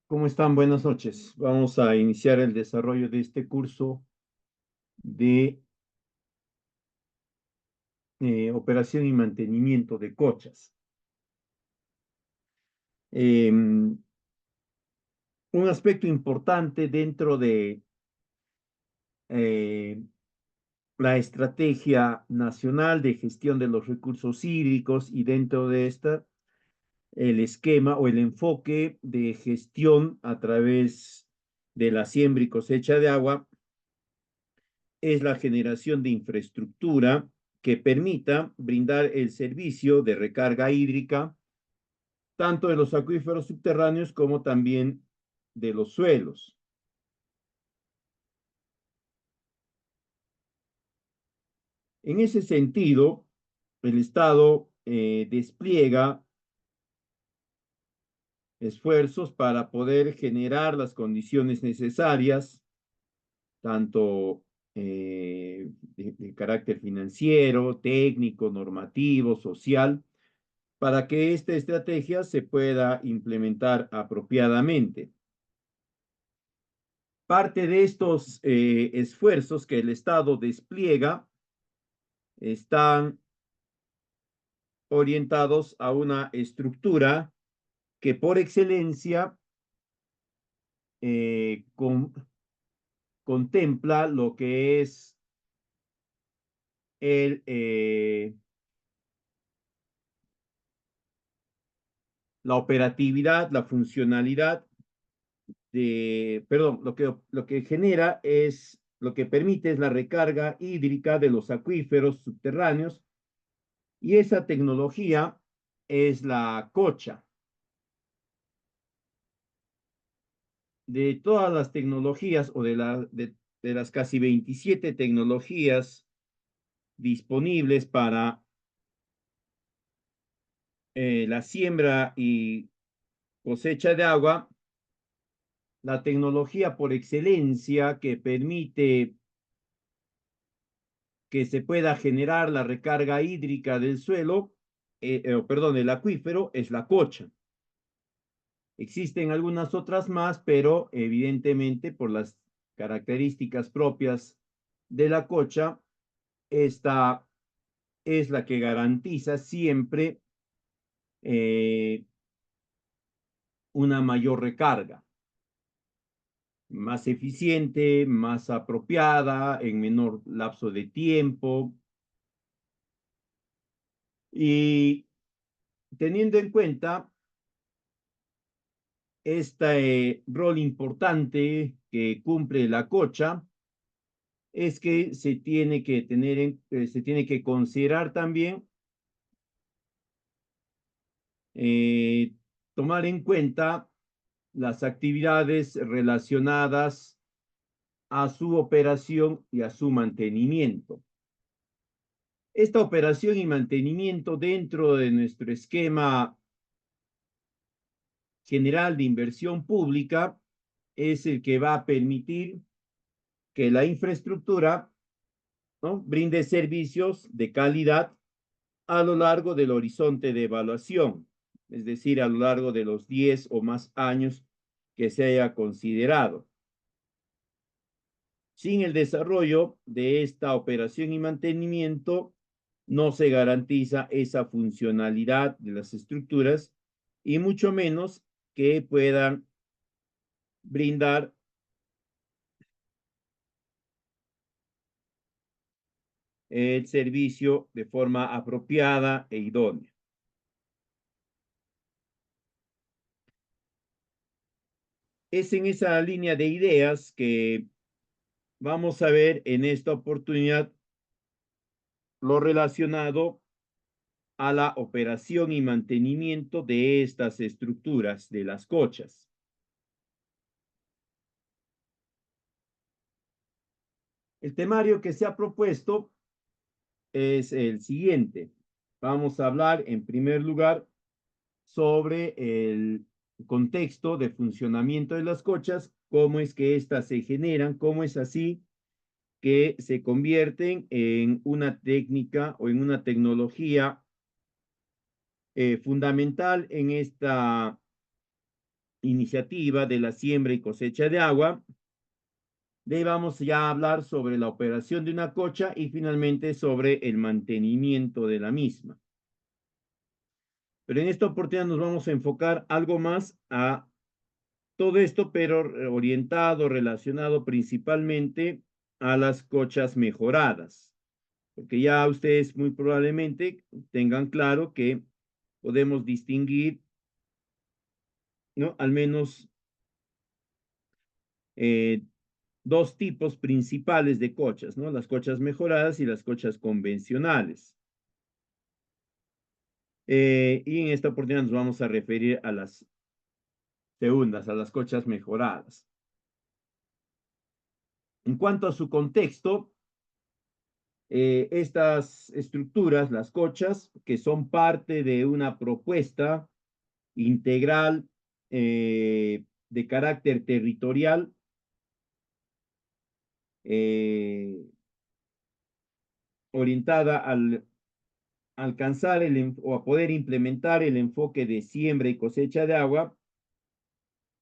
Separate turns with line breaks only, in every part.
¿Cómo están? Buenas noches. Vamos a iniciar el desarrollo de este curso de operación y mantenimiento de cochas. Un aspecto importante dentro de eh, la Estrategia Nacional de Gestión de los Recursos Hídricos y dentro de esta, el esquema o el enfoque de gestión a través de la siembra y cosecha de agua es la generación de infraestructura que permita brindar el servicio de recarga hídrica, tanto de los acuíferos subterráneos como también de los suelos. En ese sentido, el Estado despliega esfuerzos para poder generar las condiciones necesarias, tanto de carácter financiero, técnico, normativo, social, para que esta estrategia se pueda implementar apropiadamente. Parte de estos esfuerzos que el Estado despliega están orientados a una estructura que por excelencia contempla lo que es el, la operatividad, la funcionalidad perdón, lo que genera es, lo que permite es la recarga hídrica de los acuíferos subterráneos y esa tecnología es la cocha. De todas las tecnologías o de las casi 27 tecnologías disponibles para la siembra y cosecha de agua, la tecnología por excelencia que permite que se pueda generar la recarga hídrica del suelo, perdón, el acuífero, es la cocha. Existen algunas otras más, pero evidentemente por las características propias de la cocha, esta es la que garantiza siempre eh, una mayor recarga, más eficiente, más apropiada, en menor lapso de tiempo. Y teniendo en cuenta este rol importante que cumple la cocha, es que se tiene que se tiene que considerar también eh, tomar en cuenta las actividades relacionadas a su operación y a su mantenimiento. Esta operación y mantenimiento dentro de nuestro esquema general de inversión pública es el que va a permitir que la infraestructura, ¿no?, brinde servicios de calidad a lo largo del horizonte de evaluación, es decir, a lo largo de los 10 o más años que se haya considerado. Sin el desarrollo de esta operación y mantenimiento, no se garantiza esa funcionalidad de las estructuras y mucho menos que puedan brindar el servicio de forma apropiada e idónea. Es en esa línea de ideas que vamos a ver en esta oportunidad lo relacionado a la operación y mantenimiento de estas estructuras de las cochas. El temario que se ha propuesto es el siguiente. Vamos a hablar en primer lugar sobre el contexto de funcionamiento de las cochas, cómo es que éstas se generan, cómo es así que se convierten en una técnica o en una tecnología fundamental en esta iniciativa de la siembra y cosecha de agua. De ahí vamos ya a hablar sobre la operación de una cocha y finalmente sobre el mantenimiento de la misma. Pero en esta oportunidad nos vamos a enfocar algo más a todo esto, pero orientado, relacionado principalmente a las cochas mejoradas. Porque ya ustedes muy probablemente tengan claro que podemos distinguir, ¿no? Al menos dos tipos principales de cochas, ¿no? Las cochas mejoradas y las cochas convencionales. Y en esta oportunidad nos vamos a referir a las segundas, a las cochas mejoradas. En cuanto a su contexto, estas estructuras, las cochas, que son parte de una propuesta integral de carácter territorial, orientada al alcanzar o a poder implementar el enfoque de siembra y cosecha de agua,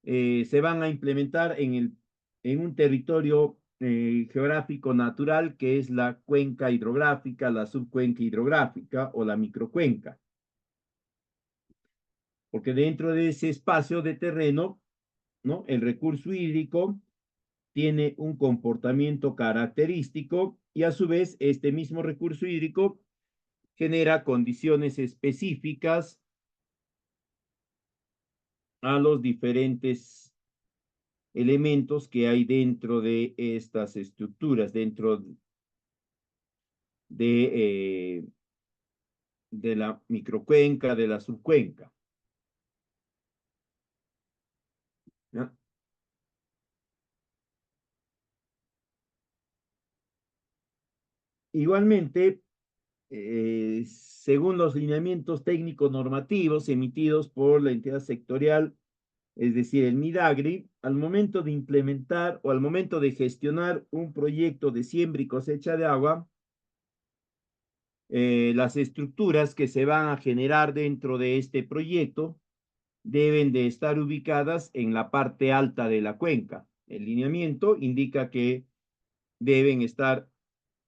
se van a implementar en un territorio geográfico natural que es la cuenca hidrográfica, la subcuenca hidrográfica o la microcuenca. Porque dentro de ese espacio de terreno, ¿no? El recurso hídrico tiene un comportamiento característico y a su vez este mismo recurso hídrico genera condiciones específicas a los diferentes elementos que hay dentro de estas estructuras, dentro de la microcuenca, de la subcuenca, ¿ya? Igualmente, según los lineamientos técnicos normativos emitidos por la entidad sectorial, es decir, el MIDAGRI, al momento de implementar o al momento de gestionar un proyecto de siembra y cosecha de agua, las estructuras que se van a generar dentro de este proyecto deben de estar ubicadas en la parte alta de la cuenca. El lineamiento indica que deben estar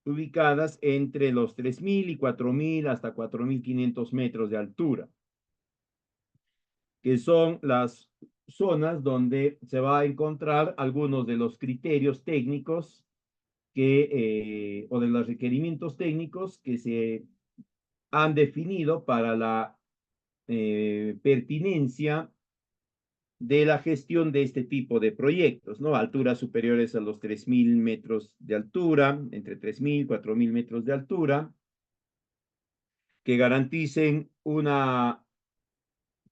ubicadas entre los 3.000 y 4.000 hasta 4.500 metros de altura, que son las zonas donde se va a encontrar algunos de los criterios técnicos o de los requerimientos técnicos que se han definido para la pertinencia de la gestión de este tipo de proyectos, ¿no? Alturas superiores a los 3.000 metros de altura, entre 3.000 y 4.000 metros de altura, que garanticen una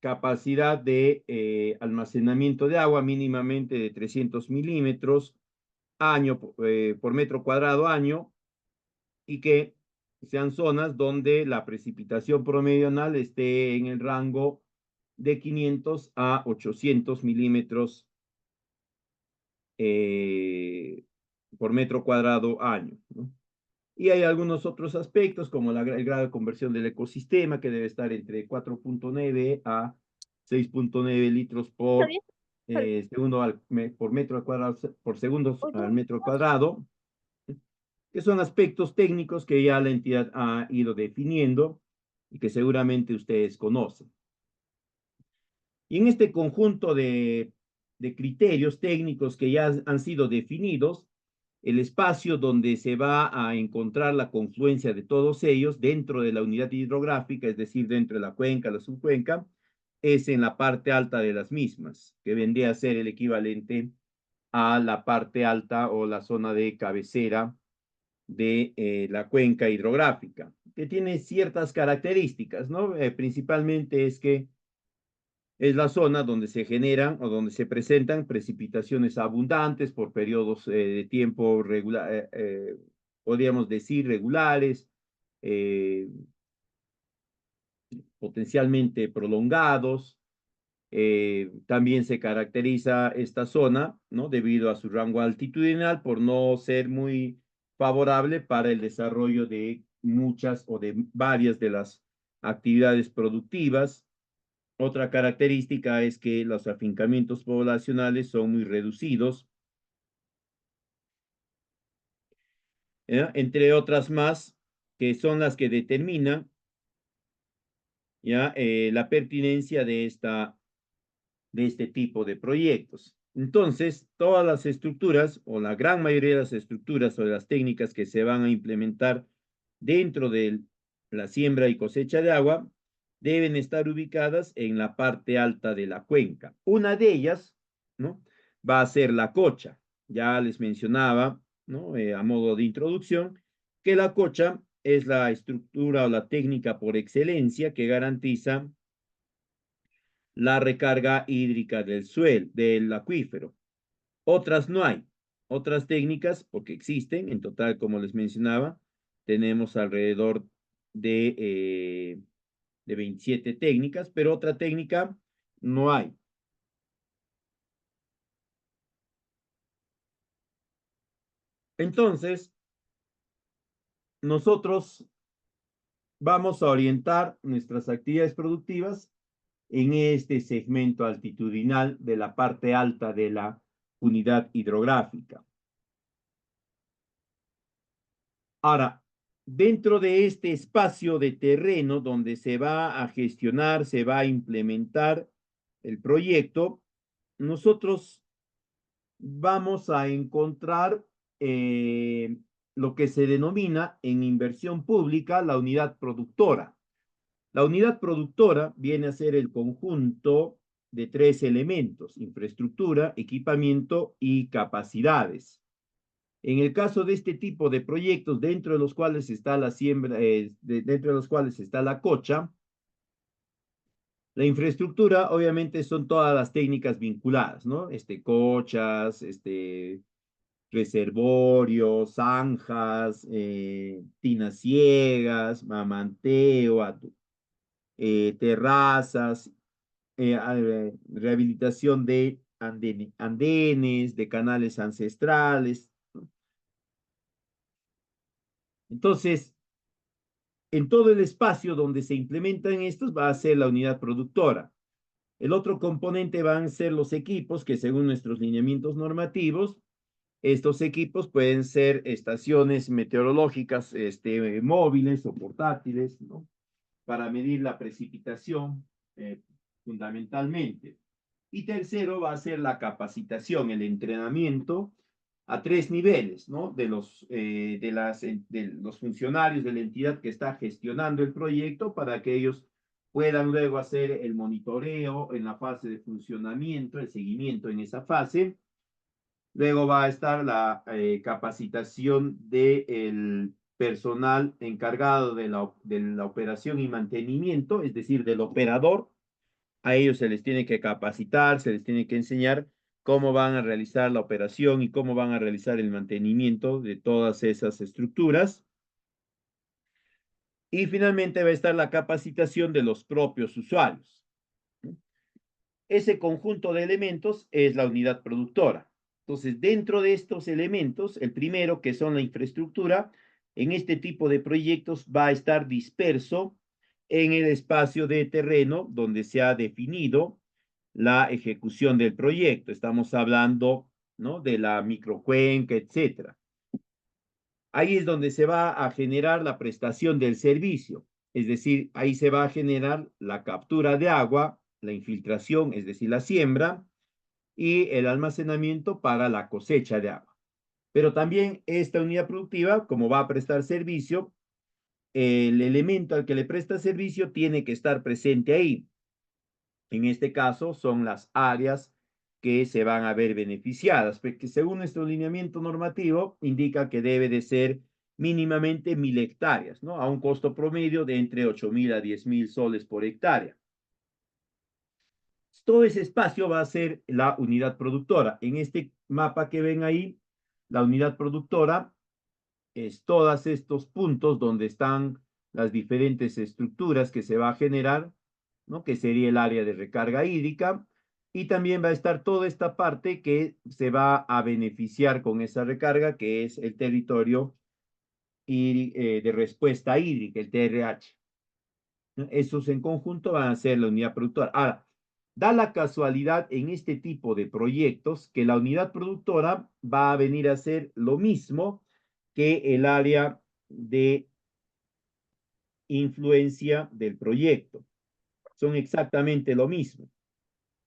capacidad de almacenamiento de agua mínimamente de 300 milímetros por metro cuadrado año, y que sean zonas donde la precipitación promedio anual esté en el rango de 500 a 800 milímetros por metro cuadrado año, ¿no? Y hay algunos otros aspectos como el grado de conversión del ecosistema que debe estar entre 4.9 a 6.9 litros
¿Está
por
bien?
segundo por metro cuadrado, por segundo al
Oye,
metro cuadrado, que son aspectos técnicos que ya la entidad ha ido definiendo y que seguramente ustedes conocen. Y en este conjunto de criterios técnicos que ya han sido definidos, el espacio donde se va a encontrar la confluencia de todos ellos dentro de la unidad hidrográfica, es decir, dentro de la cuenca, la subcuenca, es en la parte alta de las mismas, que vendría a ser el equivalente a la parte alta o la zona de cabecera de la cuenca hidrográfica, que tiene ciertas características, ¿no? Principalmente es que es la zona donde se generan o donde se presentan precipitaciones abundantes por periodos de tiempo regular, podríamos decir regulares, eh, potencialmente prolongados. También se caracteriza esta zona, ¿no? Debido a su rango altitudinal por no ser muy favorable para el desarrollo de muchas o de varias de las actividades productivas. Otra característica es que los afincamientos poblacionales son muy reducidos, entre otras más, que son las que determinan la pertinencia de este tipo de proyectos. Entonces, todas las estructuras, o la gran mayoría de las estructuras o de las técnicas que se van a implementar dentro de la siembra y cosecha de agua, deben estar ubicadas en la parte alta de la cuenca. Una de ellas, ¿no? Va a ser la cocha. Ya les mencionaba, ¿no? A modo de introducción, que la cocha es la estructura o la técnica por excelencia que garantiza la recarga hídrica del suelo, del acuífero. Otras no hay. Otras técnicas, porque existen, en total, como les mencionaba, tenemos alrededor de 27 técnicas, pero otra técnica no hay. Entonces, nosotros vamos a orientar nuestras actividades productivas en este segmento altitudinal de la parte alta de la unidad hidrográfica. Ahora, dentro de este espacio de terreno donde se va a gestionar, se va a implementar el proyecto, nosotros vamos a encontrar lo que se denomina en inversión pública la unidad productora. La unidad productora viene a ser el conjunto de tres elementos: infraestructura, equipamiento y capacidades. En el caso de este tipo de proyectos, dentro de los cuales está la siembra, dentro de los cuales está la cocha, la infraestructura obviamente son todas las técnicas vinculadas, ¿no? Cochas, reservorios, zanjas, tinas ciegas, mamanteo, terrazas, rehabilitación de andenes, de canales ancestrales. Entonces, en todo el espacio donde se implementan estos va a ser la unidad productora. El otro componente van a ser los equipos que, según nuestros lineamientos normativos, estos equipos pueden ser estaciones meteorológicas móviles o portátiles, ¿no? Para medir la precipitación fundamentalmente. Y tercero va a ser la capacitación, el entrenamiento a tres niveles, ¿no? De los funcionarios de la entidad que está gestionando el proyecto para que ellos puedan luego hacer el monitoreo en la fase de funcionamiento, el seguimiento en esa fase. Luego va a estar la capacitación del personal encargado de la operación y mantenimiento, es decir, del operador. A ellos se les tiene que capacitar, se les tiene que enseñar cómo van a realizar la operación y cómo van a realizar el mantenimiento de todas esas estructuras. Y finalmente va a estar la capacitación de los propios usuarios. Ese conjunto de elementos es la unidad productora. Entonces, dentro de estos elementos, el primero, que son la infraestructura, en este tipo de proyectos va a estar disperso en el espacio de terreno donde se ha definido la ejecución del proyecto. Estamos hablando, ¿no?, de la microcuenca, etcétera. Ahí es donde se va a generar la prestación del servicio, es decir, ahí se va a generar la captura de agua, la infiltración, es decir, la siembra, y el almacenamiento para la cosecha de agua. Pero también esta unidad productiva, como va a prestar servicio, el elemento al que le presta servicio tiene que estar presente ahí. En este caso son las áreas que se van a ver beneficiadas, porque según nuestro lineamiento normativo indica que debe de ser mínimamente 1.000 hectáreas, ¿no? A un costo promedio de entre 8.000 a 10.000 soles por hectárea. Todo ese espacio va a ser la unidad productora. En este mapa que ven ahí, la unidad productora es todos estos puntos donde están las diferentes estructuras que se va a generar, ¿no? Que sería el área de recarga hídrica, y también va a estar toda esta parte que se va a beneficiar con esa recarga, que es el territorio de respuesta hídrica, el TRH. ¿no? Esos en conjunto van a ser la unidad productora. Ahora, da la casualidad en este tipo de proyectos que la unidad productora va a venir a ser lo mismo que el área de influencia del proyecto. Son exactamente lo mismo.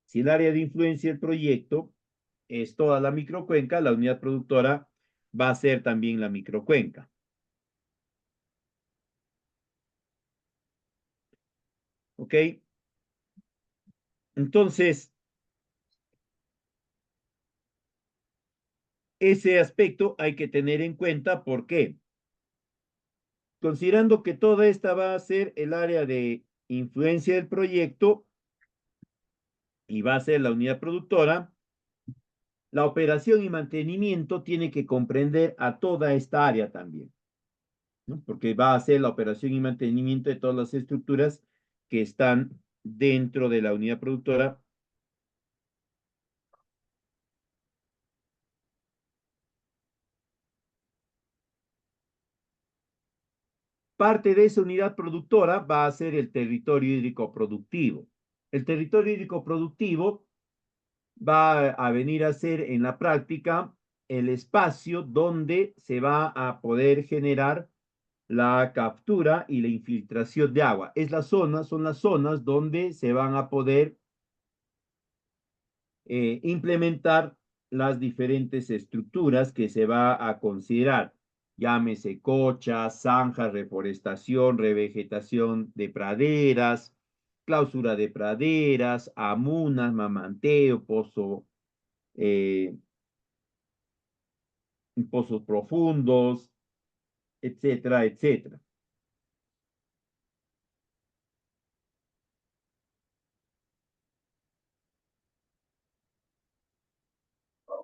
Si el área de influencia del proyecto es toda la microcuenca, la unidad productora va a ser también la microcuenca. ¿Ok? Entonces, ese aspecto hay que tener en cuenta. ¿Por qué? Considerando que toda esta va a ser el área de influencia del proyecto y va a ser la unidad productora, la operación y mantenimiento tiene que comprender a toda esta área también, ¿no? Porque va a ser la operación y mantenimiento de todas las estructuras que están dentro de la unidad productora. Parte de esa unidad productora va a ser el territorio hídrico productivo. El territorio hídrico productivo va a venir a ser en la práctica el espacio donde se va a poder generar la captura y la infiltración de agua. Son las zonas donde se van a poder implementar las diferentes estructuras que se va a considerar. Llámese cocha, zanja, reforestación, revegetación de praderas, clausura de praderas, amunas, mamanteo, eh, pozos profundos, etcétera, etcétera.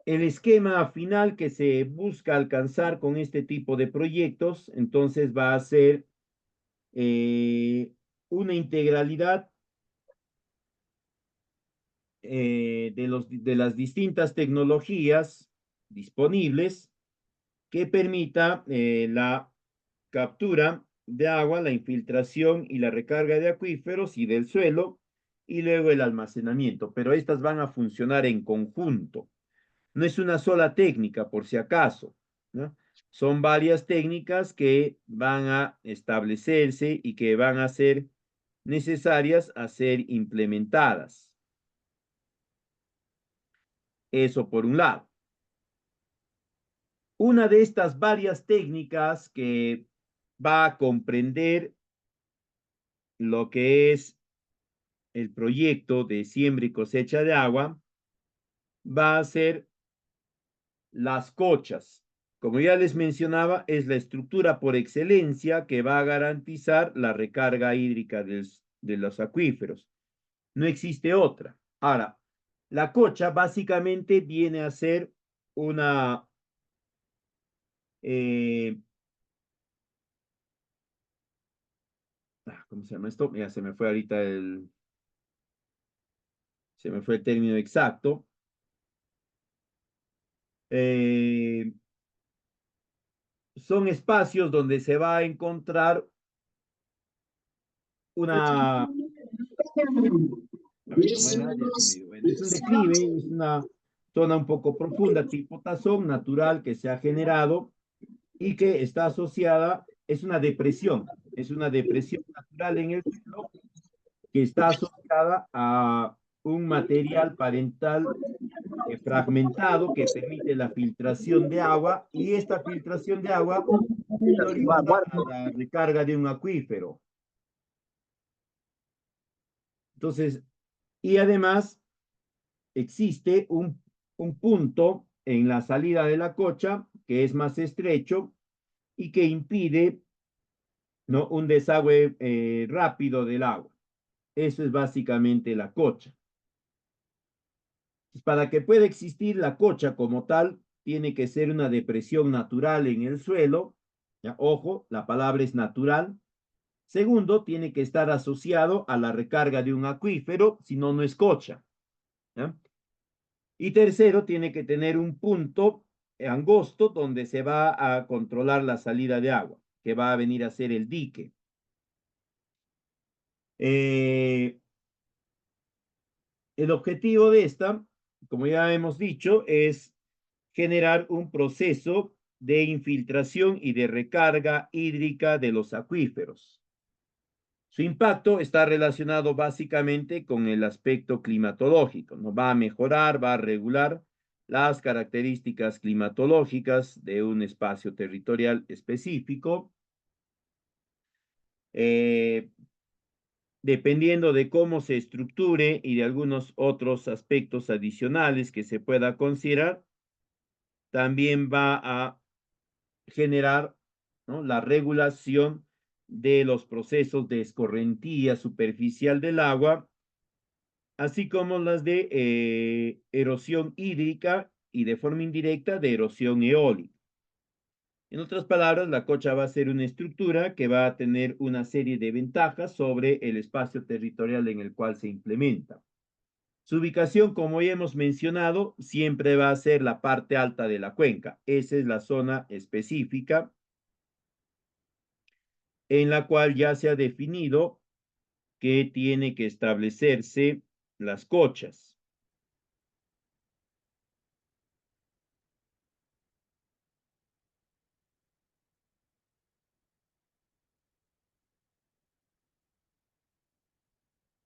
El esquema final que se busca alcanzar con este tipo de proyectos, entonces va a ser una integralidad de las distintas tecnologías disponibles que permita la captura de agua, la infiltración y la recarga de acuíferos y del suelo, y luego el almacenamiento. Pero estas van a funcionar en conjunto. No es una sola técnica, por si acaso, ¿no? Son varias técnicas que van a establecerse y que van a ser necesarias a ser implementadas. Eso por un lado. Una de estas varias técnicas que va a comprender lo que es el proyecto de siembra y cosecha de agua va a ser las cochas. Como ya les mencionaba, es la estructura por excelencia que va a garantizar la recarga hídrica de los acuíferos. No existe otra. Ahora, la cocha básicamente viene a ser una eh, ¿cómo se llama esto? Ya se me fue ahorita se me fue el término exacto. Eh, Son espacios donde se va a encontrar una, a ver cómo era, ya se me dio. Bueno, es un declive, es una zona un poco profunda, tipo tazón natural que se ha generado y que está asociada, es una depresión natural en el suelo que está asociada a un material parental fragmentado que permite la filtración de agua y esta filtración de agua es oriunda a la recarga de un acuífero. Entonces, y además existe un punto en la salida de la cocha que es más estrecho y que impide, ¿no?, un desagüe rápido del agua. Eso es básicamente la cocha. Para que pueda existir la cocha como tal, tiene que ser una depresión natural en el suelo. ¿Ya? Ojo, la palabra es natural. Segundo, tiene que estar asociado a la recarga de un acuífero, si no, no es cocha. ¿Ya? Y tercero, tiene que tener un punto angosto donde se va a controlar la salida de agua, que va a venir a ser el dique. Eh, el objetivo de esta, como ya hemos dicho, es generar un proceso de infiltración y de recarga hídrica de los acuíferos. Su impacto está relacionado básicamente con el aspecto climatológico, ¿no? Va a mejorar, va a regular las características climatológicas de un espacio territorial específico, eh, dependiendo de cómo se estructure y de algunos otros aspectos adicionales que se pueda considerar, también va a generar, ¿no?, la regulación de los procesos de escorrentía superficial del agua, así como las de erosión hídrica y de forma indirecta de erosión eólica. En otras palabras, la cocha va a ser una estructura que va a tener una serie de ventajas sobre el espacio territorial en el cual se implementa. Su ubicación, como ya hemos mencionado, siempre va a ser la parte alta de la cuenca. Esa es la zona específica en la cual ya se ha definido que tiene que establecerse las cochas.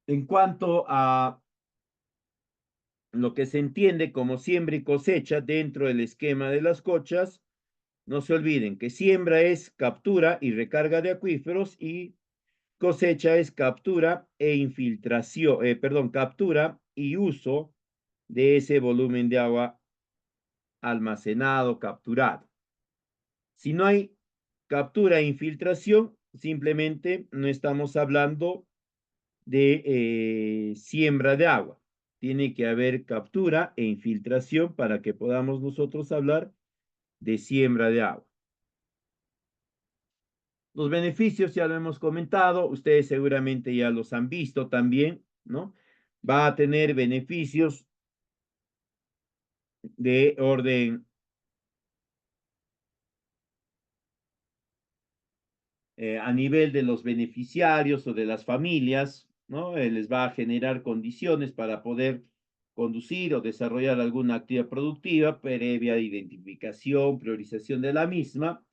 En cuanto a lo que se entiende como siembra y cosecha dentro del esquema de las cochas, no se olviden que siembra es captura y recarga de acuíferos y cosecha es captura e infiltración, captura y uso de ese volumen de agua almacenado, capturado. Si no hay captura e infiltración, simplemente no estamos hablando de siembra de agua. Tiene que haber captura e infiltración para que podamos nosotros hablar de siembra de agua. Los beneficios ya lo hemos comentado, ustedes seguramente ya los han visto también, ¿no? Va a tener beneficios de orden a nivel de los beneficiarios o de las familias, ¿no? Les va a generar condiciones para poder conducir o desarrollar alguna actividad productiva previa identificación, priorización de la misma.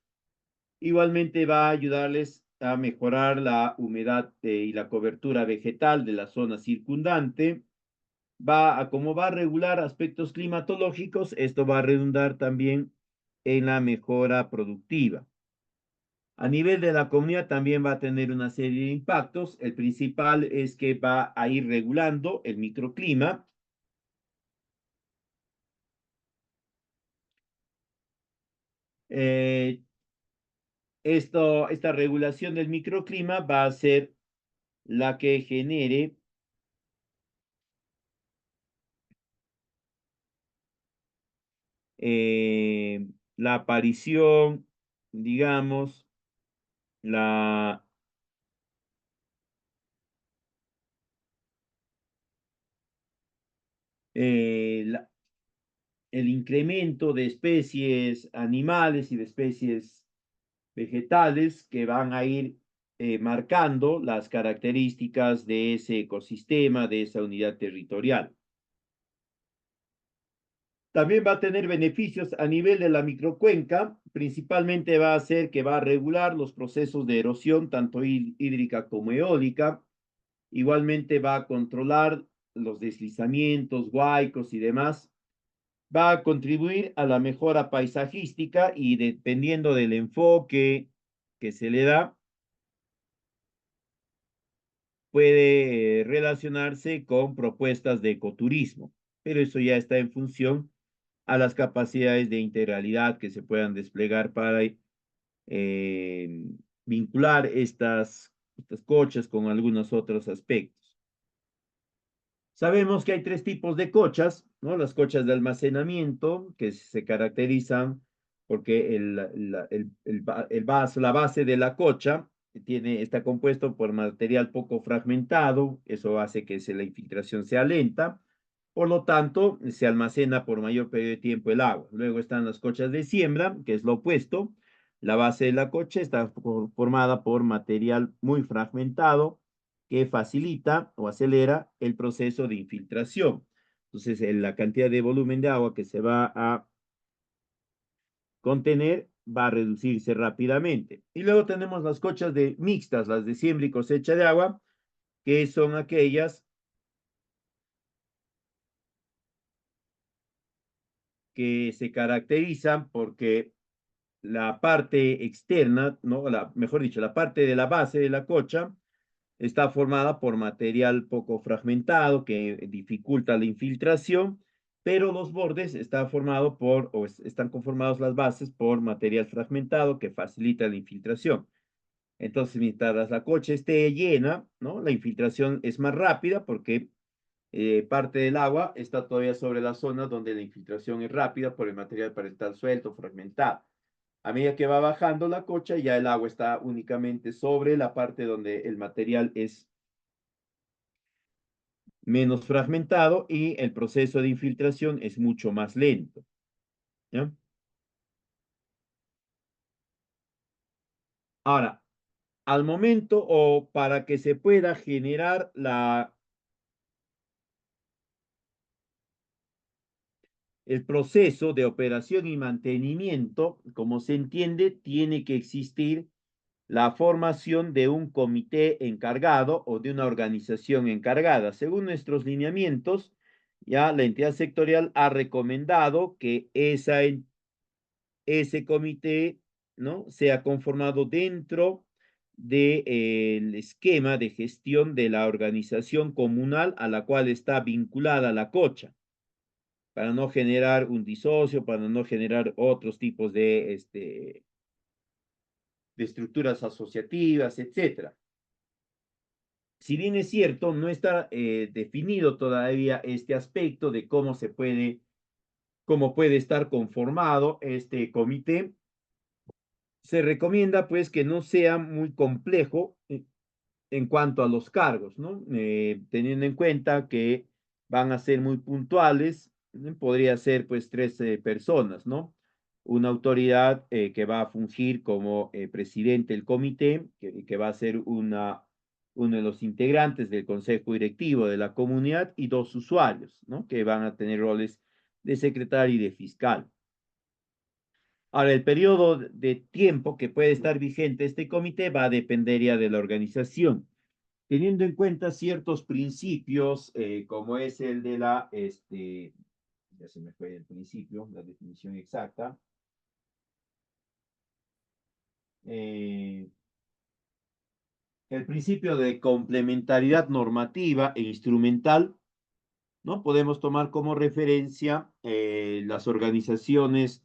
Igualmente va a ayudarles a mejorar la humedad y la cobertura vegetal de la zona circundante. Como va a regular aspectos climatológicos, esto va a redundar también en la mejora productiva. A nivel de la comunidad también va a tener una serie de impactos. El principal es que va a ir regulando el microclima. Eh, esta regulación del microclima va a ser la que genere la aparición, digamos, la, la el incremento de especies animales y de especies vegetales que van a ir marcando las características de ese ecosistema, de esa unidad territorial. También va a tener beneficios a nivel de la microcuenca, principalmente va a hacer que va a regular los procesos de erosión, tanto hídrica como eólica. Igualmente va a controlar los deslizamientos, huaicos y demás. Va a contribuir a la mejora paisajística y dependiendo del enfoque que se le da, puede relacionarse con propuestas de ecoturismo, pero eso ya está en función a las capacidades de integralidad que se puedan desplegar para eh, vincular estas cochas con algunos otros aspectos. Sabemos que hay tres tipos de cochas, ¿no? Las cochas de almacenamiento, que se caracterizan porque la base de la cocha está compuesto por material poco fragmentado, eso hace que la infiltración sea lenta, por lo tanto, se almacena por mayor periodo de tiempo el agua. Luego están las cochas de siembra, que es lo opuesto. La base de la cocha está formada por material muy fragmentado, que facilita o acelera el proceso de infiltración. Entonces, la cantidad de volumen de agua que se va a contener va a reducirse rápidamente. Y luego tenemos las cochas mixtas, las de siembra y cosecha de agua, que son aquellas que se caracterizan porque la parte externa, ¿no? Mejor dicho, la parte de la base de la cocha está formada por material poco fragmentado que dificulta la infiltración, pero los bordes están formados están conformados las bases por material fragmentado que facilita la infiltración. Entonces, mientras la cocha esté llena, ¿no? La infiltración es más rápida porque parte del agua está todavía sobre la zona donde la infiltración es rápida por el material para estar suelto, fragmentado. A medida que va bajando la cocha, ya el agua está únicamente sobre la parte donde el material es menos fragmentado y el proceso de infiltración es mucho más lento. ¿Ya? Ahora, al momento o para que se pueda generar el proceso de operación y mantenimiento, como se entiende, tiene que existir la formación de un comité encargado o de una organización encargada. Según nuestros lineamientos, ya la entidad sectorial ha recomendado que ese comité, ¿no? Sea conformado dentro del esquema de gestión de la organización comunal a la cual está vinculada la cocha, para no generar un disocio, para no generar otros tipos de estructuras asociativas, etcétera. Si bien es cierto, no está definido todavía este aspecto de cómo puede estar conformado este comité, se recomienda pues que no sea muy complejo en cuanto a los cargos, ¿no? Teniendo en cuenta que van a ser muy puntuales, podría ser pues 13 personas, ¿no? Una autoridad que va a fungir como presidente del comité, que va a ser uno de los integrantes del consejo directivo de la comunidad y 2 usuarios, ¿no? Que van a tener roles de secretario y de fiscal. Ahora, el periodo de tiempo que puede estar vigente este comité va a depender ya de la organización, teniendo en cuenta ciertos principios, como es el de ya se me fue el principio, la definición exacta, eh, el principio de complementariedad normativa e instrumental, ¿no? Podemos tomar como referencia las organizaciones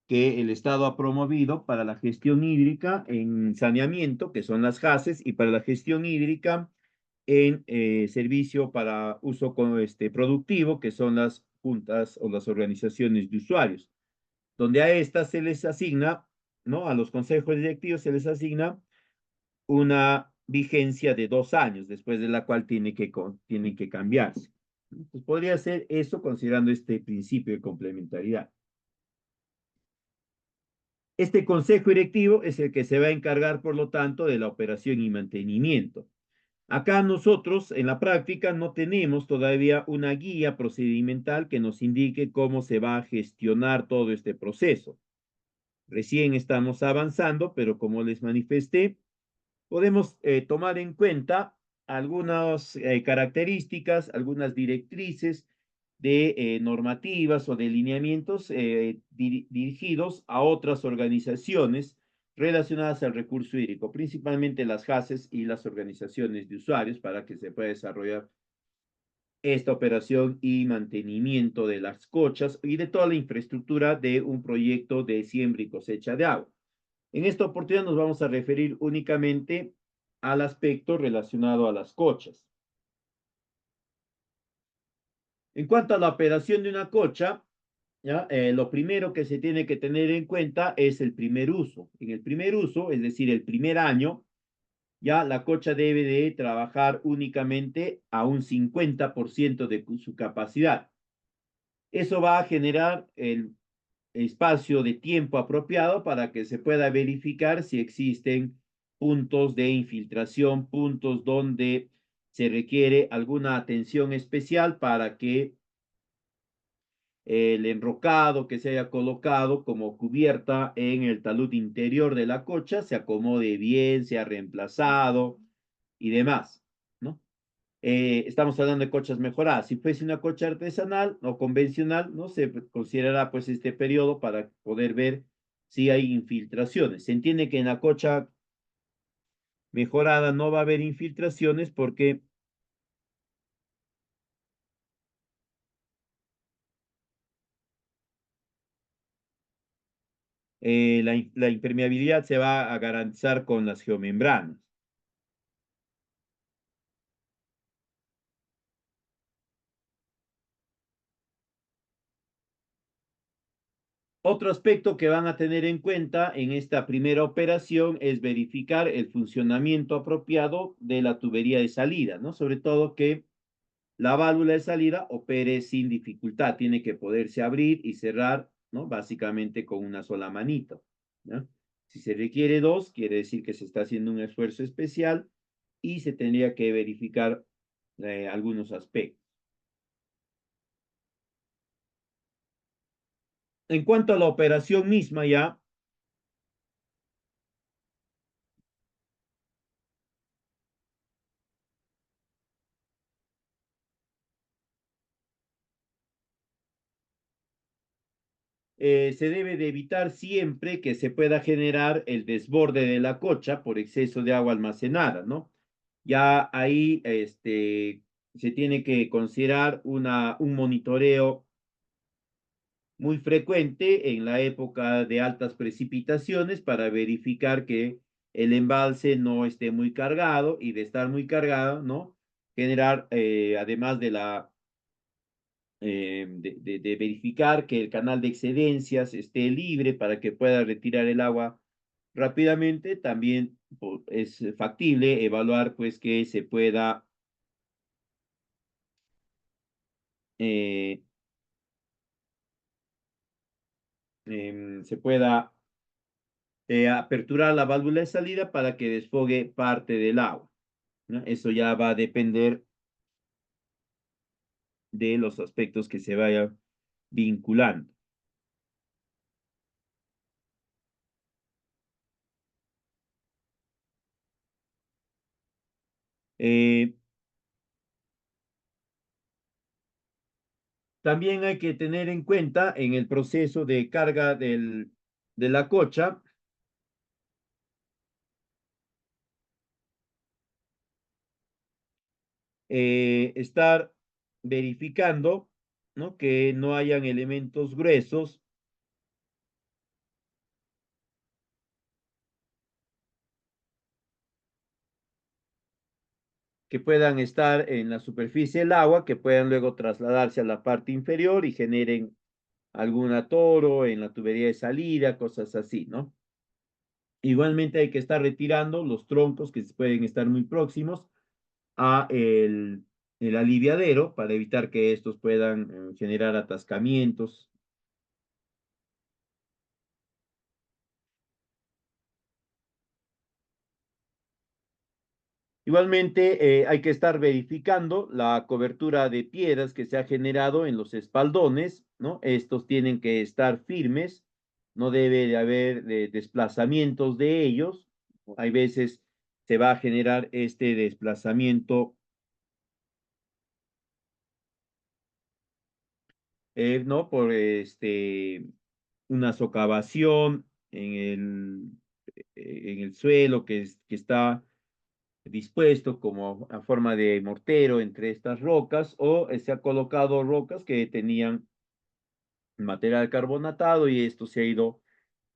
que el Estado ha promovido para la gestión hídrica en saneamiento, que son las JACES, y para la gestión hídrica en servicio para uso productivo, que son las juntas o las organizaciones de usuarios, donde a estas se les asigna, ¿no? A los consejos directivos se les asigna una vigencia de 2 años, después de la cual tienen que cambiarse. Entonces, podría ser eso considerando este principio de complementariedad. Este consejo directivo es el que se va a encargar, por lo tanto, de la operación y mantenimiento. Acá nosotros en la práctica no tenemos todavía una guía procedimental que nos indique cómo se va a gestionar todo este proceso. Recién estamos avanzando, pero como les manifesté, podemos tomar en cuenta algunas características, algunas directrices de normativas o de lineamientos dirigidos a otras organizaciones relacionadas al recurso hídrico, principalmente las JACES y las organizaciones de usuarios, para que se pueda desarrollar esta operación y mantenimiento de las cochas y de toda la infraestructura de un proyecto de siembra y cosecha de agua. En esta oportunidad nos vamos a referir únicamente al aspecto relacionado a las cochas. En cuanto a la operación de una cocha, ¿ya? Lo primero que se tiene que tener en cuenta es el primer uso. En el primer uso, es decir, el primer año, ya la cocha debe de trabajar únicamente a un 50% de su capacidad. Eso va a generar el espacio de tiempo apropiado para que se pueda verificar si existen puntos de infiltración, puntos donde se requiere alguna atención especial para que el enrocado que se haya colocado como cubierta en el talud interior de la cocha se acomode bien, sea reemplazado y demás, ¿no? Estamos hablando de cochas mejoradas. Si fuese una cocha artesanal o convencional, ¿no? Se considerará pues este periodo para poder ver si hay infiltraciones. Se entiende que en la cocha mejorada no va a haber infiltraciones porque la impermeabilidad se va a garantizar con las geomembranas. Otro aspecto que van a tener en cuenta en esta primera operación es verificar el funcionamiento apropiado de la tubería de salida, ¿no? Sobre todo que la válvula de salida opere sin dificultad, tiene que poderse abrir y cerrar, ¿no? Básicamente con una sola manito, ¿no? Si se requiere dos, quiere decir que se está haciendo un esfuerzo especial y se tendría que verificar algunos aspectos. En cuanto a la operación misma ya, se debe de evitar siempre que se pueda generar el desborde de la cocha por exceso de agua almacenada, ¿no? Ya ahí se tiene que considerar un monitoreo muy frecuente en la época de altas precipitaciones para verificar que el embalse no esté muy cargado y de estar muy cargado, ¿no? Generar, además de de verificar que el canal de excedencias esté libre para que pueda retirar el agua rápidamente, también es factible evaluar pues que se pueda eh, se pueda aperturar la válvula de salida para que desfogue parte del agua, ¿no? Eso ya va a depender de los aspectos que se vayan vinculando. Eh, También hay que tener en cuenta en el proceso de carga de la cocha, estar verificando, ¿no? Que no hayan elementos gruesos que puedan estar en la superficie del agua, que puedan luego trasladarse a la parte inferior y generen algún atoro en la tubería de salida, cosas así, ¿no? Igualmente hay que estar retirando los troncos que pueden estar muy próximos a el aliviadero para evitar que estos puedan generar atascamientos. Igualmente, hay que estar verificando la cobertura de piedras que se ha generado en los espaldones, ¿no? Estos tienen que estar firmes, no debe de haber desplazamientos de ellos. Hay veces se va a generar este desplazamiento, ¿no? Por una socavación en el suelo que está dispuesto como a forma de mortero entre estas rocas o se ha colocado rocas que tenían material carbonatado y esto se ha ido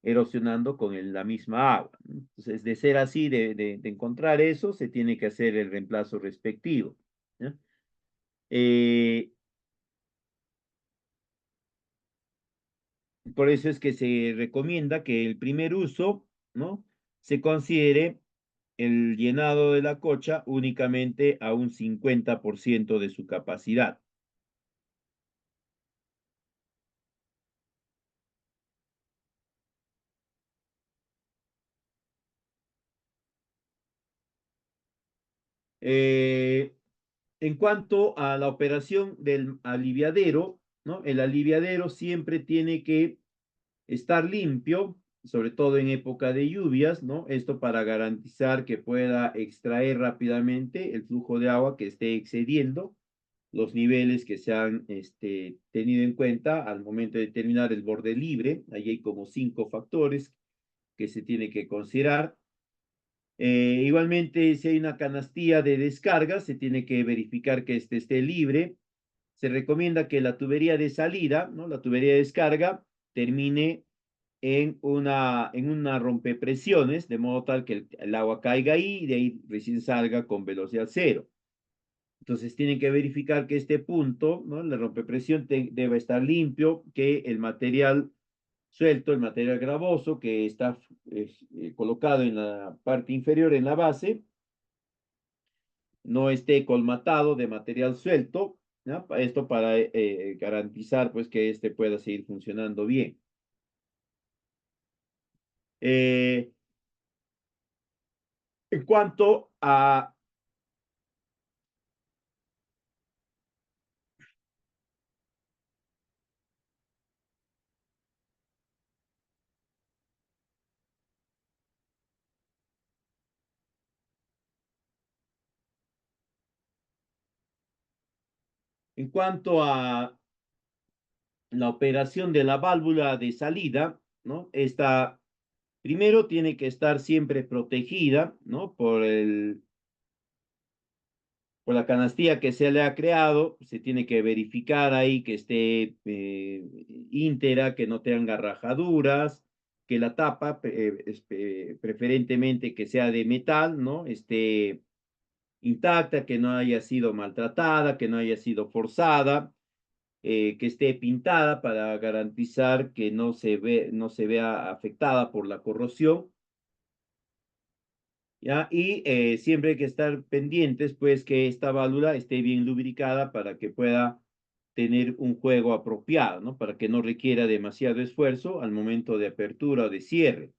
erosionando con la misma agua, ¿no? Entonces, de ser así, de encontrar eso, se tiene que hacer el reemplazo respectivo, ¿no? Eh, por eso es que se recomienda que el primer uso, ¿no? Se considere el llenado de la cocha únicamente a un 50% de su capacidad. En cuanto a la operación del aliviadero, ¿no? El aliviadero siempre tiene que estar limpio, sobre todo en época de lluvias, ¿no? Esto para garantizar que pueda extraer rápidamente el flujo de agua que esté excediendo los niveles que se han tenido en cuenta al momento de determinar el borde libre. Ahí hay como 5 factores que se tiene que considerar. Igualmente, si hay una canastilla de descarga, se tiene que verificar que este esté libre. Se recomienda que la tubería de salida, ¿no? La tubería de descarga, termine en una rompepresiones, de modo tal que el agua caiga ahí y de ahí recién salga con velocidad cero. Entonces tienen que verificar que este punto, ¿no? La rompepresión debe estar limpio, que el material suelto, el material gravoso que está colocado en la parte inferior, en la base, no esté colmatado de material suelto, ¿no? Esto para garantizar pues que este pueda seguir funcionando bien. Eh, en cuanto a En cuanto a la operación de la válvula de salida, ¿no? Esta primero tiene que estar siempre protegida, ¿no? Por la canastilla que se le ha creado, se tiene que verificar ahí que esté íntegra, que no tenga rajaduras, que la tapa, preferentemente que sea de metal, ¿no? Esté intacta, que no haya sido maltratada, que no haya sido forzada, que esté pintada para garantizar que no se vea afectada por la corrosión, ¿ya? Y siempre hay que estar pendientes, pues, que esta válvula esté bien lubricada para que pueda tener un juego apropiado, ¿no? Para que no requiera demasiado esfuerzo al momento de apertura o de cierre.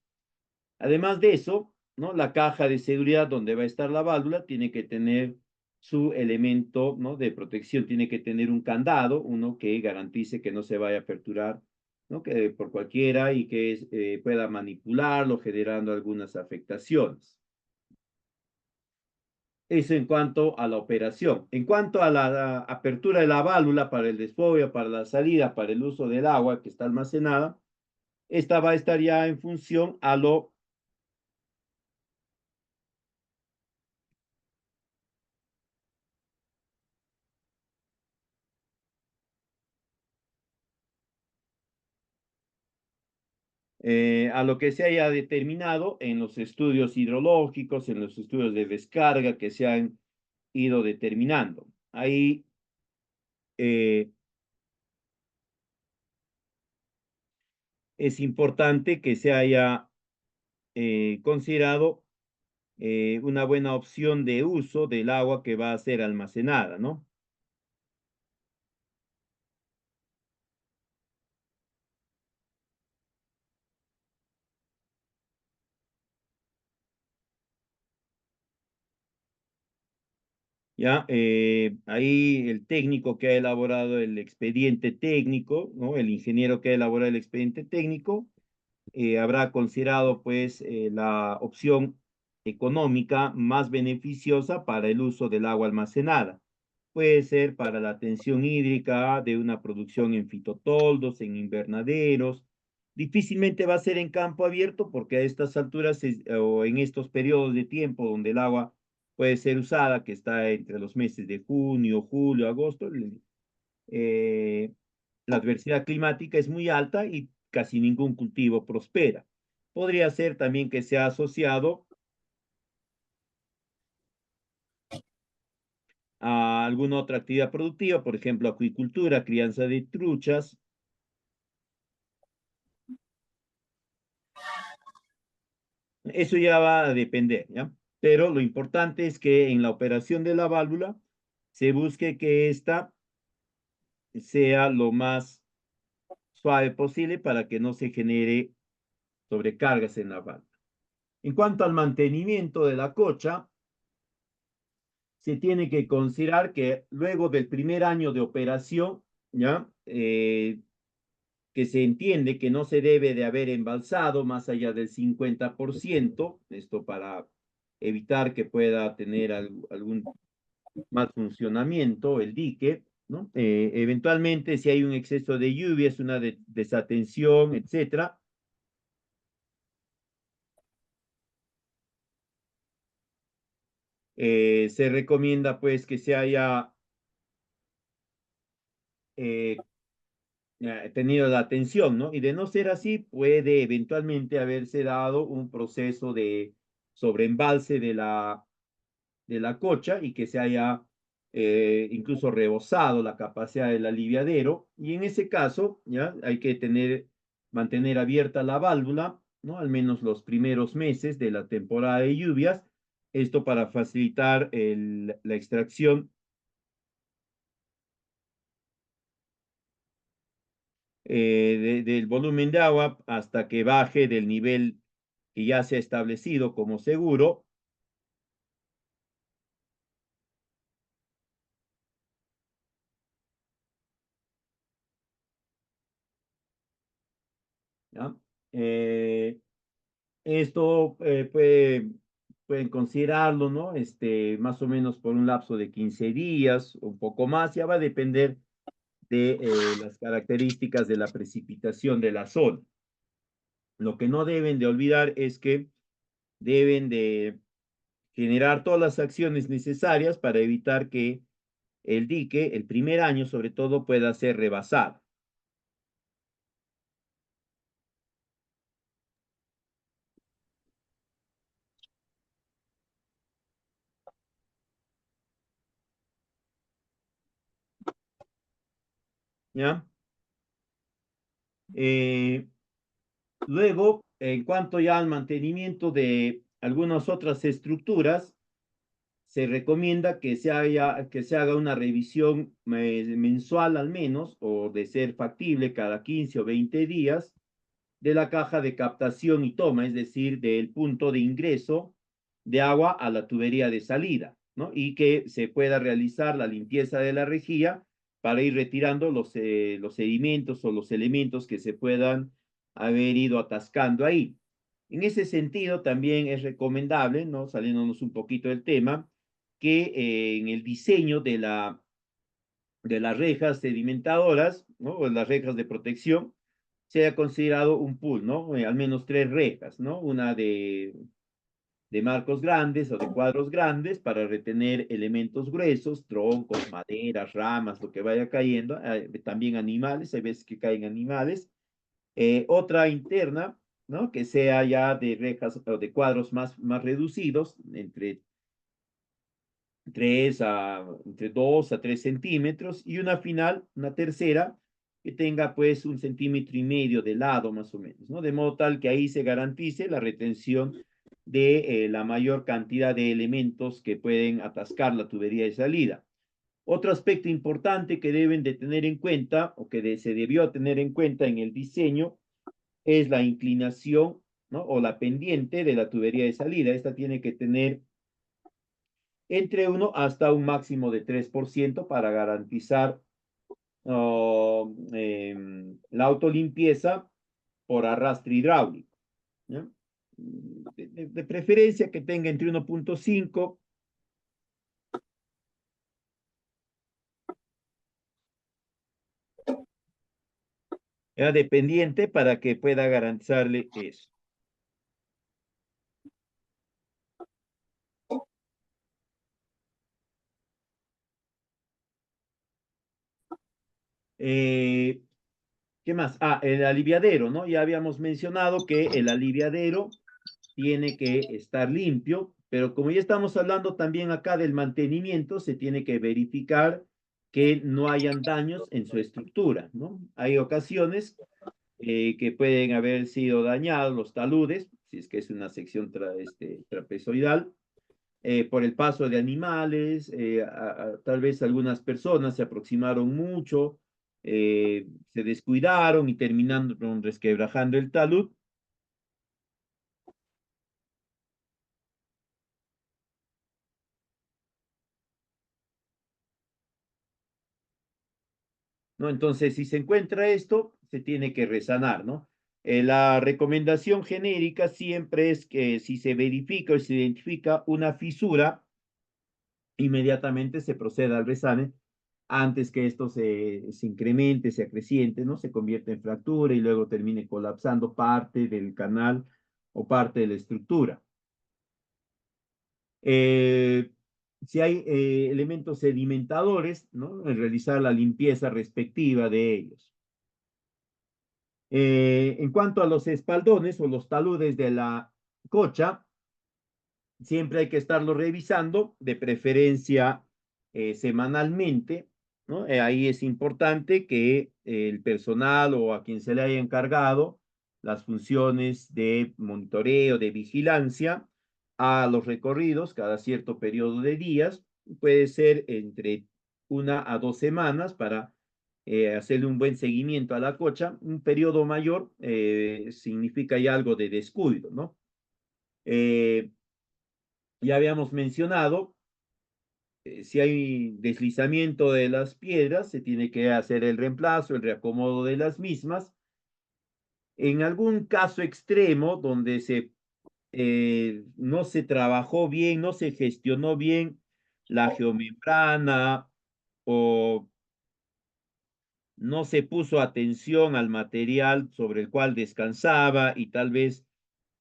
Además de eso, ¿no? La caja de seguridad donde va a estar la válvula tiene que tener su elemento, ¿no? De protección, tiene que tener un candado, uno que garantice que no se vaya a aperturar, ¿no? Que por cualquiera y que pueda manipularlo generando algunas afectaciones. Eso en cuanto a la operación. En cuanto a la apertura de la válvula para el desfogue, para la salida, para el uso del agua que está almacenada, esta va a estar ya en función a lo que se haya determinado en los estudios hidrológicos, en los estudios de descarga que se han ido determinando. Ahí eh, es importante que se haya considerado una buena opción de uso del agua que va a ser almacenada, ¿no? Ya, ahí el técnico que ha elaborado el expediente técnico, ¿no? El ingeniero que ha elaborado el expediente técnico, habrá considerado pues la opción económica más beneficiosa para el uso del agua almacenada. Puede ser para la atención hídrica de una producción en fitotoldos, en invernaderos. Difícilmente va a ser en campo abierto porque a estas alturas o en estos periodos de tiempo donde el agua puede ser usada, que está entre los meses de junio, julio, agosto, eh, la adversidad climática es muy alta y casi ningún cultivo prospera. Podría ser también que sea asociado a alguna otra actividad productiva, por ejemplo, acuicultura, crianza de truchas. Eso ya va a depender, ¿ya? Pero lo importante es que en la operación de la válvula se busque que ésta sea lo más suave posible para que no se genere sobrecargas en la válvula. En cuanto al mantenimiento de la cocha, se tiene que considerar que luego del primer año de operación, ¿ya? Que se entiende que no se debe de haber embalsado más allá del 50%, esto para evitar que pueda tener algún mal funcionamiento el dique, ¿no? Eventualmente, si hay un exceso de lluvias, una desatención, etcétera, se recomienda pues que se haya eh, tenido la atención, ¿no? Y de no ser así, puede eventualmente haberse dado un proceso de sobreembalse de la cocha y que se haya incluso rebosado la capacidad del aliviadero. Y en ese caso, ya hay que mantener abierta la válvula, ¿no? Al menos los primeros meses de la temporada de lluvias. Esto para facilitar la extracción del volumen de agua hasta que baje del nivel que ya se ha establecido como seguro. ¿Ya? Eh, Esto pueden considerarlo, ¿no? Más o menos por un lapso de 15 días, un poco más, ya va a depender de las características de la precipitación de la zona. Lo que no deben de olvidar es que deben de generar todas las acciones necesarias para evitar que el dique, el primer año sobre todo, pueda ser rebasado. ¿Ya? Eh, Luego, en cuanto ya al mantenimiento de algunas otras estructuras, se recomienda que se haga una revisión mensual al menos, o de ser factible cada 15 o 20 días, de la caja de captación y toma, es decir, del punto de ingreso de agua a la tubería de salida, ¿no? Y que se pueda realizar la limpieza de la rejilla para ir retirando los sedimentos o los elementos que se puedan haber ido atascando ahí. En ese sentido, también es recomendable, ¿no? Saliéndonos un poquito del tema, que en el diseño de las rejas sedimentadoras, ¿no? O las rejas de protección, se haya considerado un pool, ¿no? Al menos tres rejas, ¿no? Una de marcos grandes o de cuadros grandes para retener elementos gruesos, troncos, maderas, ramas, lo que vaya cayendo, también animales, hay veces que caen animales. Otra interna, ¿no? Que sea ya de rejas o de cuadros más reducidos, entre 2 a 3 centímetros, y una final, una tercera, que tenga pues 1,5 centímetros de lado más o menos, ¿no? De modo tal que ahí se garantice la retención de la mayor cantidad de elementos que pueden atascar la tubería de salida. Otro aspecto importante que deben de tener en cuenta, o que se debió tener en cuenta en el diseño, es la inclinación, ¿no? O la pendiente de la tubería de salida. Esta tiene que tener entre 1 hasta un máximo de 3% para garantizar la autolimpieza por arrastre hidráulico, ¿ya? De preferencia que tenga entre 1,5 dependiente para que pueda garantizarle eso. Eh, ¿Qué más? Ah, el aliviadero, ¿no? Ya habíamos mencionado que el aliviadero tiene que estar limpio, pero como ya estamos hablando también acá del mantenimiento, se tiene que verificar que no hayan daños en su estructura, ¿no? Hay ocasiones que pueden haber sido dañados los taludes, si es que es una sección trapezoidal, por el paso de animales, tal vez algunas personas se aproximaron mucho, se descuidaron y terminaron resquebrajando el talud. ¿no? Entonces, si se encuentra esto, se tiene que resanar, ¿no? La recomendación genérica siempre es que si se verifica o se identifica una fisura, inmediatamente se proceda al resane antes que esto se incremente, se acreciente, ¿no? Se convierte en fractura y luego termine colapsando parte del canal o parte de la estructura. Si hay elementos sedimentadores, ¿no? Realizar la limpieza respectiva de ellos. En cuanto a los espaldones o los taludes de la cocha, siempre hay que estarlo revisando, de preferencia semanalmente, ¿no? Ahí es importante que el personal o a quien se le haya encargado las funciones de monitoreo, de vigilancia a los recorridos cada cierto periodo de días, puede ser entre 1 a 2 semanas para hacerle un buen seguimiento a la cocha. Un periodo mayor significa ya algo de descuido, ¿no? Eh, ya habíamos mencionado, si hay deslizamiento de las piedras, se tiene que hacer el reemplazo, el reacomodo de las mismas. En algún caso extremo donde no se trabajó bien, no se gestionó bien la geomembrana o no se puso atención al material sobre el cual descansaba y tal vez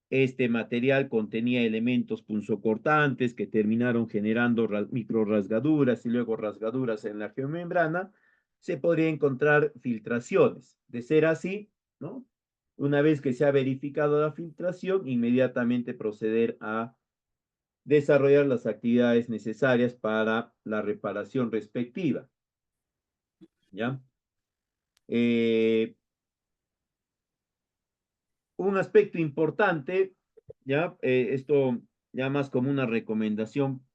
este material contenía elementos punzocortantes que terminaron generando micro rasgaduras y luego rasgaduras en la geomembrana. Se podría encontrar filtraciones. De ser así, ¿no? Una vez que se ha verificado la filtración, inmediatamente proceder a desarrollar las actividades necesarias para la reparación respectiva. ¿Ya? Eh, un aspecto importante, ya, esto ya más como una recomendación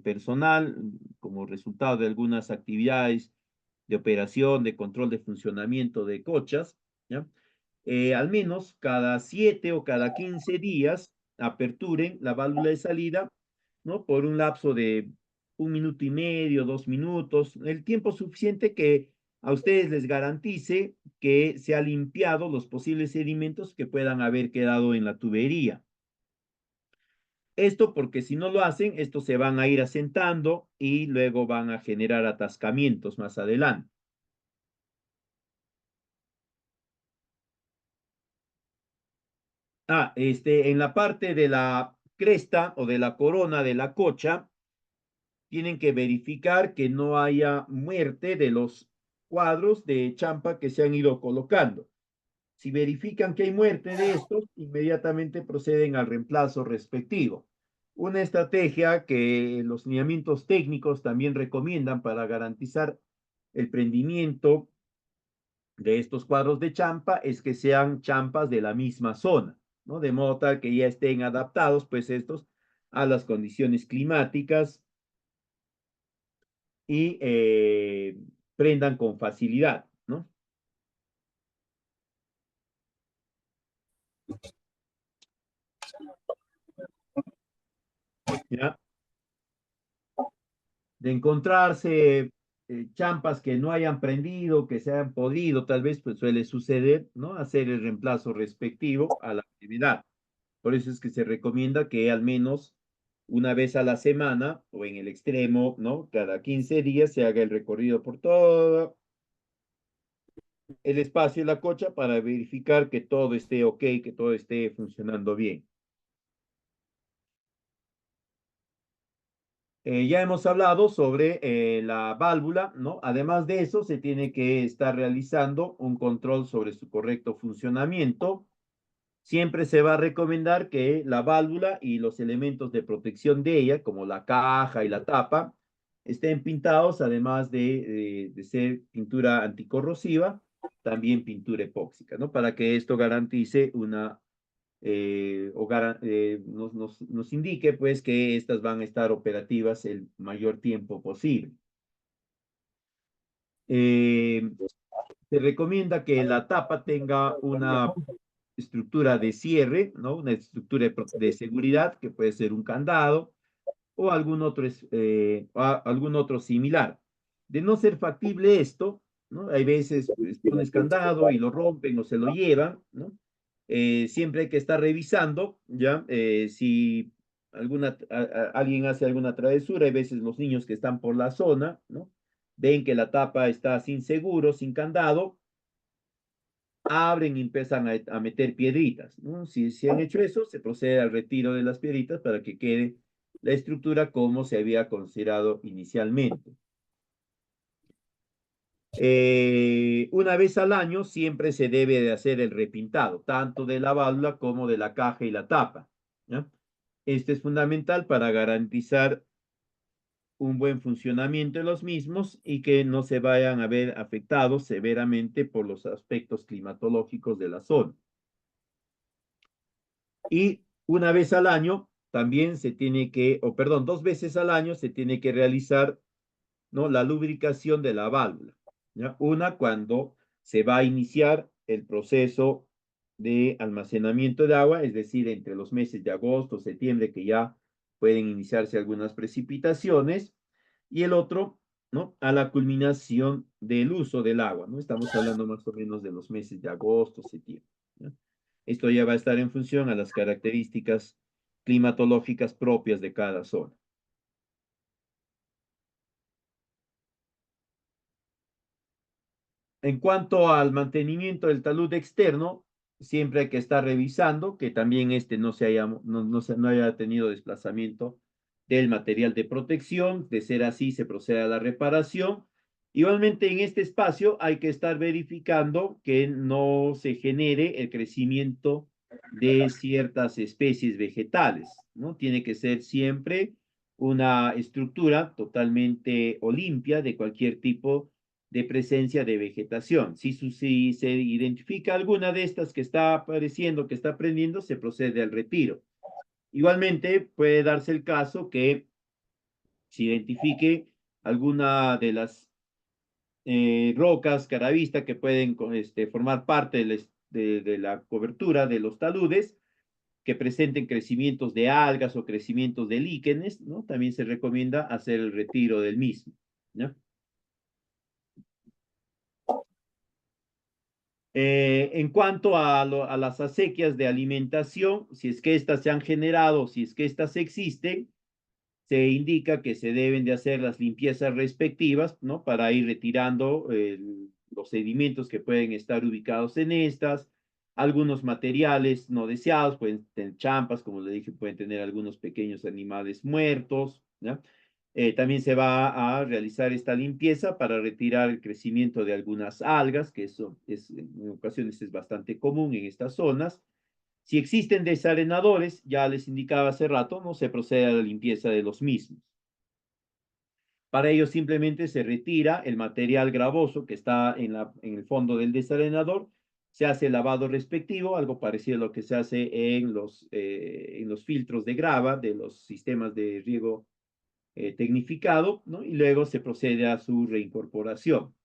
personal, como resultado de algunas actividades de operación, de control de funcionamiento de cochas, ¿ya? Al menos cada 7 o cada 15 días aperturen la válvula de salida, ¿no? Por un lapso de 1 minuto y medio, 2 minutos, el tiempo suficiente que a ustedes les garantice que se ha limpiado los posibles sedimentos que puedan haber quedado en la tubería. Esto porque si no lo hacen, estos se van a ir asentando y luego van a generar atascamientos más adelante. En la parte de la cresta o de la corona de la cocha, tienen que verificar que no haya muerte de los cuadros de champa que se han ido colocando. Si verifican que hay muerte de estos, inmediatamente proceden al reemplazo respectivo. Una estrategia que los lineamientos técnicos también recomiendan para garantizar el prendimiento de estos cuadros de champa es que sean champas de la misma zona, ¿no? De modo tal que ya estén adaptados, pues, estos a las condiciones climáticas y prendan con facilidad, ¿no? ¿Ya? De encontrarse champas que no hayan prendido, que se hayan podrido, tal vez pues suele suceder, ¿no? Hacer el reemplazo respectivo a la actividad. Por eso es que se recomienda que al menos una vez a la semana o en el extremo, ¿no? Cada 15 días se haga el recorrido por todo el espacio de la cocha para verificar que todo esté ok, que todo esté funcionando bien. Ya hemos hablado sobre la válvula, ¿no? Además de eso, se tiene que estar realizando un control sobre su correcto funcionamiento. Siempre se va a recomendar que la válvula y los elementos de protección de ella, como la caja y la tapa, estén pintados, además de ser pintura anticorrosiva, también pintura epóxica, ¿no? Para que esto garantice una nos indique pues que estas van a estar operativas el mayor tiempo posible. Eh, Se recomienda que la tapa tenga una estructura de cierre, ¿no? Una estructura de seguridad que puede ser un candado o algún otro similar. De no ser factible esto, ¿no? Hay veces pues, pones candado y lo rompen o se lo llevan, ¿no? Siempre hay que estar revisando, ¿ya? Si alguien hace alguna travesura, hay veces los niños que están por la zona, ¿no? Ven que la tapa está sin seguro, sin candado, abren y empiezan a meter piedritas, ¿no? Si han hecho eso, se procede al retiro de las piedritas para que quede la estructura como se había considerado inicialmente. Una vez al año siempre se debe de hacer el repintado, tanto de la válvula como de la caja y la tapa, ¿ya? Este es fundamental para garantizar un buen funcionamiento de los mismos y que no se vayan a ver afectados severamente por los aspectos climatológicos de la zona. Y una vez al año también se tiene que, o perdón, 2 veces al año se tiene que realizar, ¿no? La lubricación de la válvula, ¿ya? Una cuando se va a iniciar el proceso de almacenamiento de agua, es decir, entre los meses de agosto, septiembre, que ya pueden iniciarse algunas precipitaciones, y el otro, ¿no? A la culminación del uso del agua, ¿no? Estamos hablando más o menos de los meses de agosto, septiembre, ¿ya? Esto ya va a estar en función a las características climatológicas propias de cada zona. En cuanto al mantenimiento del talud externo, siempre hay que estar revisando que también este no haya tenido desplazamiento del material de protección. De ser así, se procede a la reparación. Igualmente, en este espacio hay que estar verificando que no se genere el crecimiento de ciertas especies vegetales, ¿no? Tiene que ser siempre una estructura totalmente o limpia de cualquier tipo de presencia de vegetación. Si se identifica alguna de estas que está apareciendo, que está prendiendo, se procede al retiro. Igualmente, puede darse el caso que se identifique alguna de las rocas caravista que pueden formar parte de la cobertura de los taludes, que presenten crecimientos de algas o crecimientos de líquenes, ¿no? También se recomienda hacer el retiro del mismo, ¿no? En cuanto a las acequias de alimentación, si es que éstas se han generado, si es que éstas existen, se indica que se deben de hacer las limpiezas respectivas, ¿no? Para ir retirando los sedimentos que pueden estar ubicados en estas. Algunos materiales no deseados, pueden tener champas, como le dije, pueden tener algunos pequeños animales muertos, ¿no? También se va a realizar esta limpieza para retirar el crecimiento de algunas algas, que eso en ocasiones es bastante común en estas zonas. Si existen desarenadores, ya les indicaba hace rato, no se procede a la limpieza de los mismos. Para ello simplemente se retira el material gravoso que está en el fondo del desarenador, se hace el lavado respectivo, algo parecido a lo que se hace en los filtros de grava de los sistemas de riego tecnificado, ¿no? Y luego se procede a su reincorporación.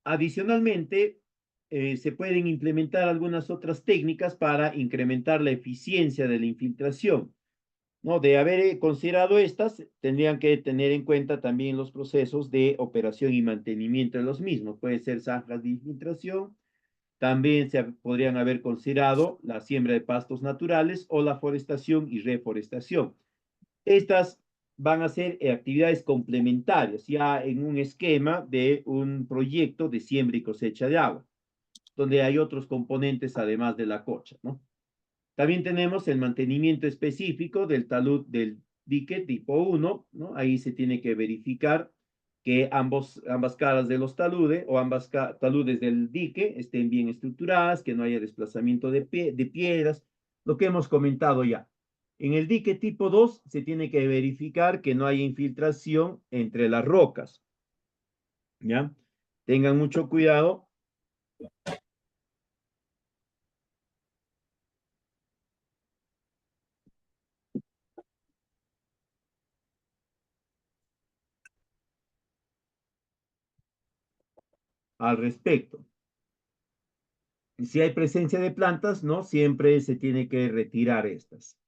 Adicionalmente, se pueden implementar algunas otras técnicas para incrementar la eficiencia de la infiltración, ¿no? De haber considerado estas, tendrían que tener en cuenta también los procesos de operación y mantenimiento de los mismos. Puede ser zanjas de infiltración, también se podrían haber considerado la siembra de pastos naturales o la forestación y reforestación. Estas van a ser actividades complementarias, ya en un esquema de un proyecto de siembra y cosecha de agua, donde hay otros componentes además de la cocha, ¿no? También tenemos el mantenimiento específico del talud del dique tipo 1, ¿no? Ahí se tiene que verificar que ambas caras de los taludes o ambas taludes del dique estén bien estructuradas, que no haya desplazamiento de piedras, lo que hemos comentado ya. En el dique tipo 2 se tiene que verificar que no haya infiltración entre las rocas, ¿ya? Tengan mucho cuidado. Al respecto. Si hay presencia de plantas, ¿no? Siempre se tiene que retirar estas.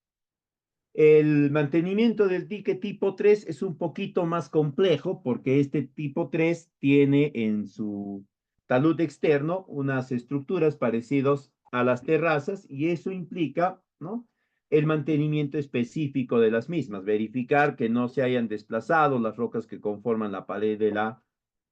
El mantenimiento del dique tipo 3 es un poquito más complejo porque este tipo 3 tiene en su talud externo unas estructuras parecidas a las terrazas y eso implica, ¿no? El mantenimiento específico de las mismas, verificar que no se hayan desplazado las rocas que conforman la pared de la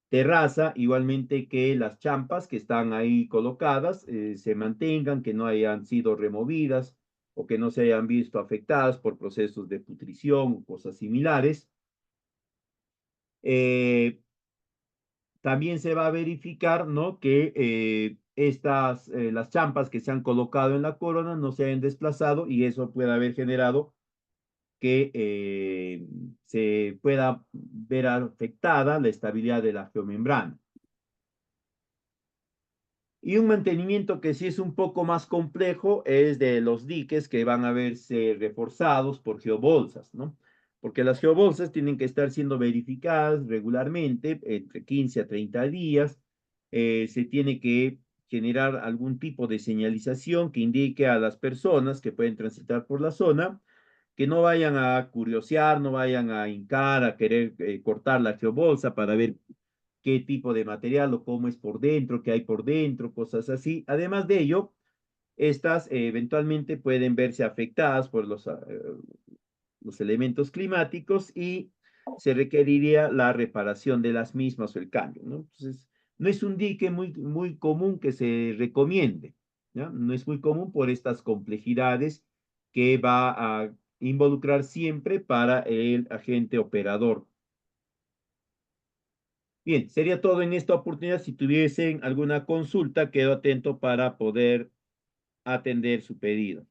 terraza, igualmente que las champas que están ahí colocadas se mantengan, que no hayan sido removidas o que no se hayan visto afectadas por procesos de putrición o cosas similares. Eh, También se va a verificar, ¿no? Que las champas que se han colocado en la corona no se hayan desplazado y eso puede haber generado que se pueda ver afectada la estabilidad de la geomembrana. Y un mantenimiento que sí es un poco más complejo es de los diques que van a verse reforzados por geobolsas, ¿no? Porque las geobolsas tienen que estar siendo verificadas regularmente, entre 15 a 30 días. Se tiene que generar algún tipo de señalización que indique a las personas que pueden transitar por la zona que no vayan a curiosear, no vayan a hincar, a querer cortar la geobolsa para ver qué tipo de material o cómo es por dentro, qué hay por dentro, cosas así. Además de ello, estas eventualmente pueden verse afectadas por los elementos climáticos y se requeriría la reparación de las mismas o el cambio, ¿no? Entonces, no es un dique muy común que se recomiende, ¿ya? No es muy común por estas complejidades que va a involucrar siempre para el agente operador. Bien, sería todo en esta oportunidad. Si tuviesen alguna consulta, quedo atento para poder atender su pedido.